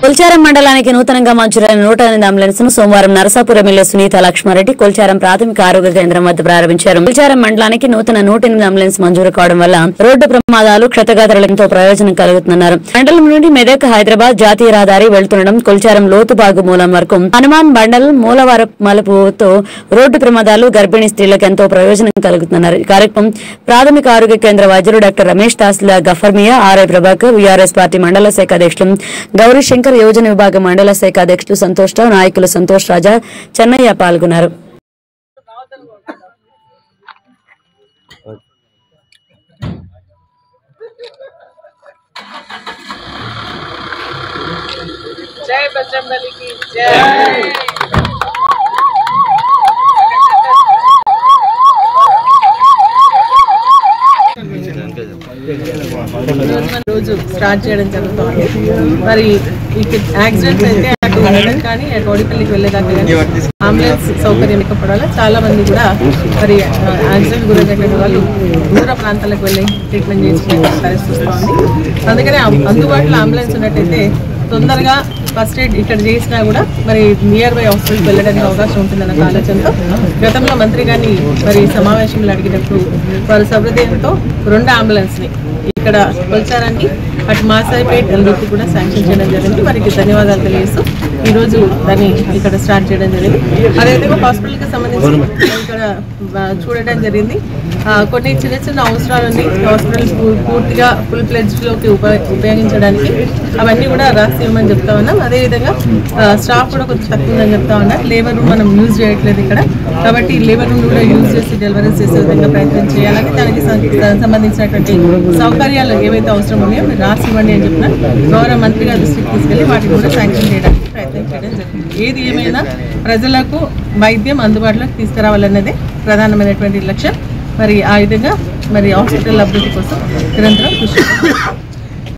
కొల్చారం మండలానికి నూతనంగా మంజూరైన 108 అంబులెన్స్ ను సోమవారం నరసాపురం ఎమ్మెల్యే సునీత లక్ష్మారెడ్డి కొల్చారం ప్రాథమిక ఆరోగ్య కేంద్రం వద్ద ప్రారంభించారు. కొల్చారం మండలానికి నూతన 108 అంబులెన్స్ మంజూరు కావడం వల్ల రోడ్డు ప్రమాదాలు క్షతగాత్రులతో ప్రయోజనం కలుగుతుందన్నారు. మండలం నుండి మెదక్ హైదరాబాద్ జాతీయ రహదారి వెళ్తుండడం కొల్చారం లోతుబాగు మూలం వరకు హనుమాన్ బండల్ మూలవార మలుపుతో రోడ్డు ప్రమాదాలు గర్భిణీ స్త్రీలకు ఎంతో ప్రయోజనం కలుగుతున్నారు. ఈ కార్యక్రమం ప్రాథమిక ఆరోగ్య కేంద్ర వైద్యులు డాక్టర్ రమేష్ తహసీల్దార్ Gafarmiya RI Prabhakar VRS party మండల శాఖ అధ్యక్షులు గౌరీ శంకర్ యోజన విభాగ మండల శాఖ అధ్యక్షులు సంతోష్ రావు నాయకులు సంతోష్ రాజా చెన్నయ్య పాల్గొన్నారు. జై బజరంగబలికి జై. రోజు స్టార్ట్ చేయడం జరుగుతుంది. మరి ఇక్కడ యాక్సిడెంట్స్ అయితే అటు వెళ్ళడం కానీ అటు ఓడిపల్లికి వెళ్ళేదాకా కానీ అంబులెన్స్ సౌకర్యం ఇవ్వకపోవడం వల్ల చాలా మంది కూడా మరి యాక్సిడెంట్ గురైనటువంటి వాళ్ళు దూర ప్రాంతాలకు వెళ్ళి ట్రీట్మెంట్ చేసుకునే పరిస్థితి వస్తుంది. అందుకనే అందుబాటులో అంబులెన్స్ ఉన్నట్టయితే తొందరగా ఫస్ట్ ఎయిడ్ ఇక్కడ చేసినా కూడా మరి నియర్ బై హాస్పిటల్కి వెళ్ళడానికి అవకాశం ఉంటుందన్న ఆలోచనతో గతంలో మంత్రి గారిని మరి సమావేశంలో అడిగినప్పుడు వారి సౌహృదయంతో 2 అంబులెన్స్ని ఇక్కడ కొల్చారానికి అటు మాసాయిపేట్ ఎల్లుకి కూడా శాంక్షన్ చేయడం జరిగింది. వారికి ధన్యవాదాలు తెలియజేస్తూ ఈరోజు దాన్ని ఇక్కడ స్టార్ట్ చేయడం జరిగింది. అదేవిధంగా హాస్పిటల్కి సంబంధించి ఇక్కడ చూడటం జరిగింది. కొన్ని చిన్న చిన్న అవసరాలని హాస్పిటల్ పూర్తిగా ఫుల్ ప్లెడ్జ్లోకి ఉపయోగించడానికి అవన్నీ కూడా రాసి ఇవ్వమని చెప్తా ఉన్నాం. అదేవిధంగా స్టాఫ్ కూడా కొంచెం తక్కువ ఉందని చెప్తా ఉన్నారు. లేబర్ రూమ్ మనం యూజ్ చేయట్లేదు ఇక్కడ, కాబట్టి లేబర్ రూమ్ కూడా యూజ్ చేసి డెలివరీస్ చేసే విధంగా ప్రయత్నం చేయాలని దానికి సంబంధించినటువంటి సౌకర్యాలు ఏవైతే అవసరం ఉన్నాయో మీరు రాసి ఇవ్వండి అని చెప్పిన గౌరవ మంత్రి గారి దృష్టికి తీసుకెళ్ళి వాటిని కూడా శాంక్షన్ చేయడానికి ప్రయత్నం చేయడం జరిగింది. ఏది ఏమైనా ప్రజలకు వైద్యం అందుబాటులోకి తీసుకురావాలన్నదే ప్రధానమైనటువంటి లక్ష్యం. మరి ఆ విధంగా మరి హాస్పిటల్ అభివృద్ధి కోసం నిరంతరం కృషి